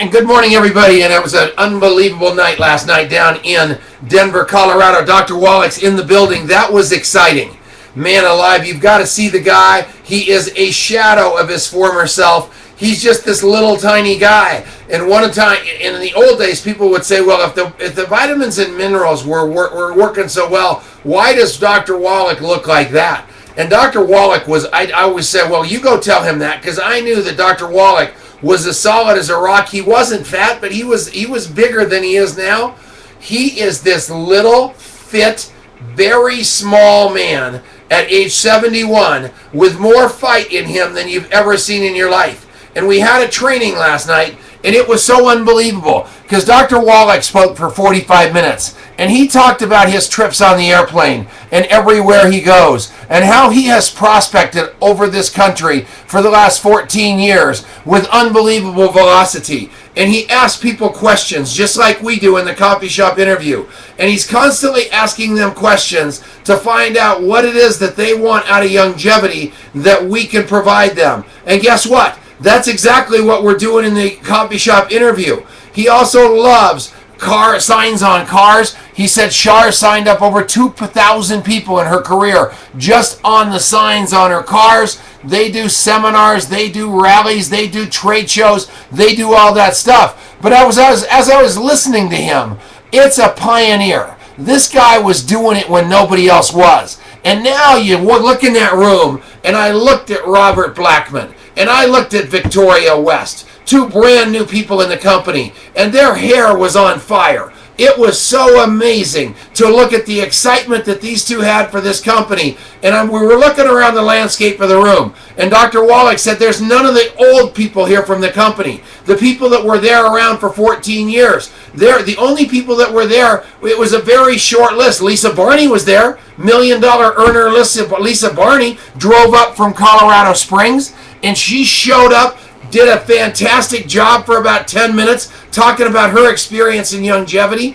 And good morning, everybody. And it was an unbelievable night last night down in Denver, Colorado. Dr. Wallach's in the building. That was exciting. Man alive, you've got to see the guy. He is a shadow of his former self. He's just this little tiny guy. And one time, in the old days, people would say, well, if the vitamins and minerals were working so well, why does Dr. Wallach look like that? And Dr. Wallach was, I always said, well, you go tell him that, because I knew that Dr. Wallach was as solid as a rock. He wasn't fat, but he was bigger than he is now. He is this little, fit, very small man at age 71 with more fight in him than you've ever seen in your life. And we had a training last night, and it was so unbelievable because Dr. Wallach spoke for 45 minutes, and he talked about his trips on the airplane and everywhere he goes and how he has prospected over this country for the last 14 years with unbelievable velocity. And he asked people questions just like we do in the coffee shop interview. And he's constantly asking them questions to find out what it is that they want out of longevity that we can provide them. And guess what? That's exactly what we're doing in the coffee shop interview. He also loves car signs on cars. He said Shar signed up over 2,000 people in her career just on the signs on her cars. They do seminars, they do rallies, they do trade shows, they do all that stuff. But as I was listening to him, it's a pioneer. This guy was doing it when nobody else was. And now you look in that room, and I looked at Robert Blackman, and I looked at Victoria West, two brand new people in the company, and their hair was on fire. It was so amazing to look at the excitement that these two had for this company. And we were looking around the landscape of the room, and Dr. Wallach said there's none of the old people here from the company. The people that were there around for 14 years. They're the only people that were there. It was a very short list. Lisa Barney was there. $1 million earner Lisa Barney drove up from Colorado Springs, and she showed up, did a fantastic job for about 10 minutes talking about her experience in longevity.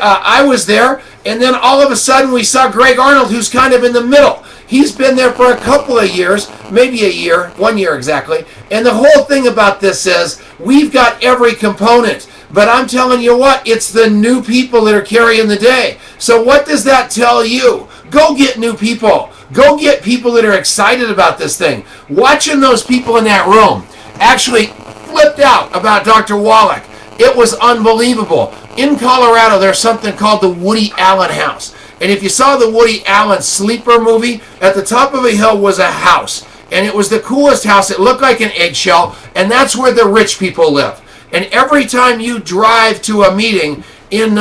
I was there, and then all of a sudden we saw Greg Arnold, who's kind of in the middle. He's been there for a couple of years, maybe a year, 1 year exactly. And the whole thing about this is we've got every component. But I'm telling you what, it's the new people that are carrying the day. So what does that tell you? Go get new people. Go get people that are excited about this thing. Watching those people in that room actually flipped out about Dr. Wallach. It was unbelievable. In Colorado, there's something called the Woody Allen House. And if you saw the Woody Allen Sleeper movie, at the top of a hill was a house. And it was the coolest house. It looked like an eggshell. And that's where the rich people live. And every time you drive to a meeting in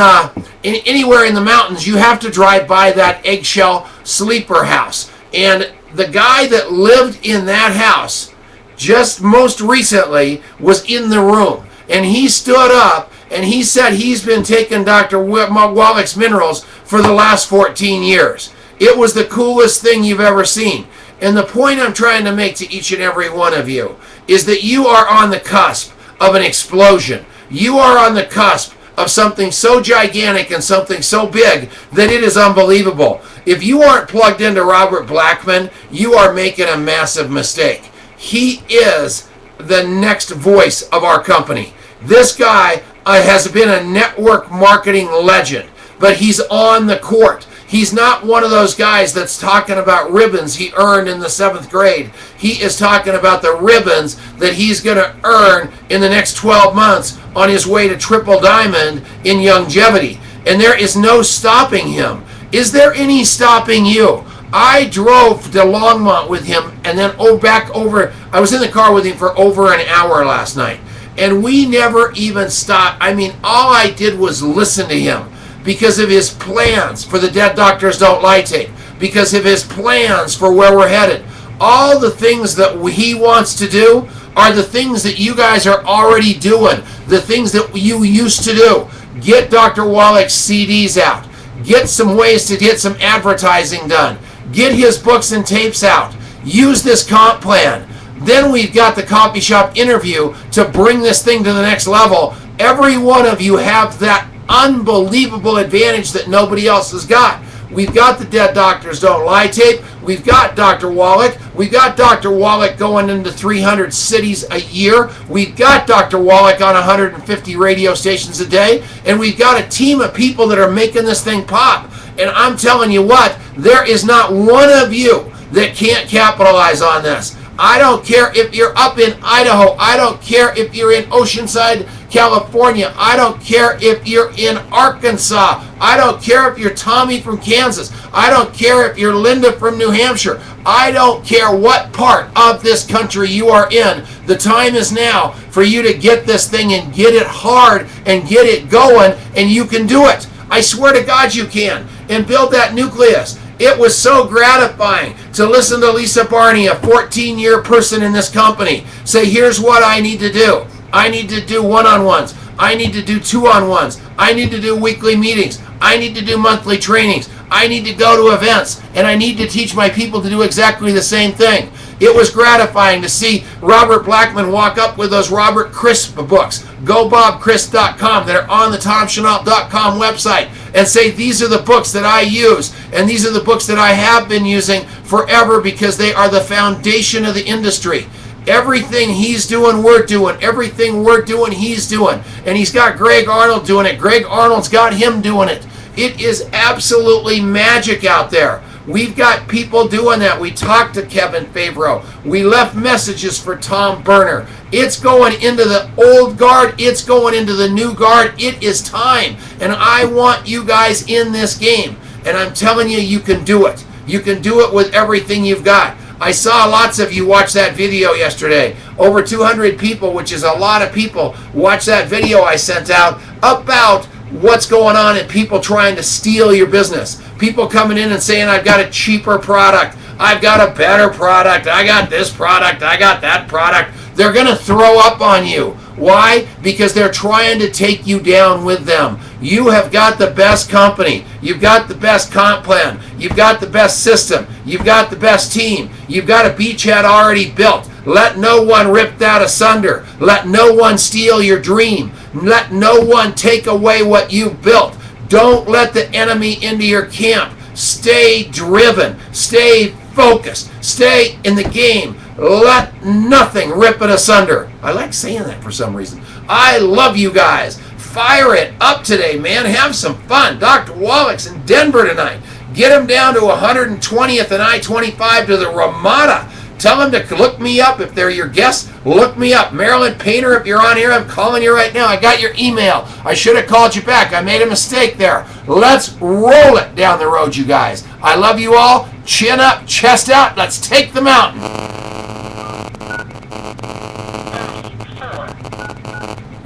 anywhere in the mountains, you have to drive by that eggshell sleeper house. And the guy that lived in that house just most recently was in the room. And he stood up and he said he's been taking Dr. Wallach's minerals for the last 14 years. It was the coolest thing you've ever seen. And the point I'm trying to make to each and every one of you is that you are on the cusp of an explosion. You are on the cusp of something so gigantic and something so big that it is unbelievable. If you aren't plugged into Robert Blackman, you are making a massive mistake. He is the next voice of our company. This guy has been a network marketing legend, but he's on the court. He's not one of those guys that's talking about ribbons he earned in the 7th grade. He is talking about the ribbons that he's going to earn in the next 12 months on his way to triple diamond in longevity. And there is no stopping him. Is there any stopping you? I drove to Longmont with him and then I was in the car with him for over an hour last night. And we never even stopped. I mean, all I did was listen to him because of his plans for the Dead Doctors Don't Lie tape, because of his plans for where we're headed. All the things that he wants to do are the things that you guys are already doing, the things that you used to do. Get Dr. Wallach's CDs out. Get some ways to get some advertising done. Get his books and tapes out. Use this comp plan. Then we've got the coffee shop interview to bring this thing to the next level. Every one of you have that unbelievable advantage that nobody else has got. We've got the Dead Doctors Don't Lie tape. We've got Dr. Wallach. We've got Dr. Wallach going into 300 cities a year. We've got Dr. Wallach on 150 radio stations a day. And we've got a team of people that are making this thing pop. And I'm telling you what, there is not one of you that can't capitalize on this. I don't care if you're up in Idaho. I don't care if you're in Oceanside, California. I don't care if you're in Arkansas. I don't care if you're Tommy from Kansas. I don't care if you're Linda from New Hampshire. I don't care what part of this country you are in. The time is now for you to get this thing and get it hard and get it going, and you can do it. I swear to God you can. And build that nucleus. It was so gratifying to listen to Lisa Barney, a 14-year person in this company, say, here's what I need to do. I need to do one-on-ones. I need to do two-on-ones. I need to do weekly meetings. I need to do monthly trainings. I need to go to events. And I need to teach my people to do exactly the same thing. It was gratifying to see Robert Blackman walk up with those Robert Crisp books, GoBobCrisp.com, that are on the TomChenault.com website, and say, these are the books that I use, and these are the books that I have been using forever because they are the foundation of the industry. Everything he's doing, we're doing. Everything we're doing, he's doing. And he's got Greg Arnold doing it. Greg Arnold's got him doing it. It is absolutely magic out there. We've got people doing that. We talked to Kevin Favreau. We left messages for Tom Berner. It's going into the old guard. It's going into the new guard. It is time. And I want you guys in this game. And I'm telling you, you can do it. You can do it with everything you've got. I saw lots of you watch that video yesterday. Over 200 people, which is a lot of people, watch that video I sent out about what's going on and people trying to steal your business. People coming in and saying, I've got a cheaper product. I've got a better product. I got this product. I got that product. They're going to throw up on you. Why? Because they're trying to take you down with them. You have got the best company. You've got the best comp plan. You've got the best system. You've got the best team. You've got a beachhead already built. Let no one rip that asunder. Let no one steal your dream. Let no one take away what you've built. Don't let the enemy into your camp. Stay driven. Stay focused. Stay in the game. Let nothing rip it asunder. I like saying that for some reason. I love you guys. Fire it up today, man. Have some fun. Dr. Wallach's in Denver tonight. Get him down to 120th and I-25 to the Ramada. Tell them to look me up if they're your guests. Look me up. Marilyn Painter, if you're on here, I'm calling you right now. I got your email. I should have called you back. I made a mistake there. Let's roll it down the road, you guys. I love you all. Chin up, chest out. Let's take the mountain.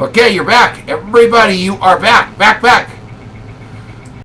Okay, you're back. Everybody, you are back. Back.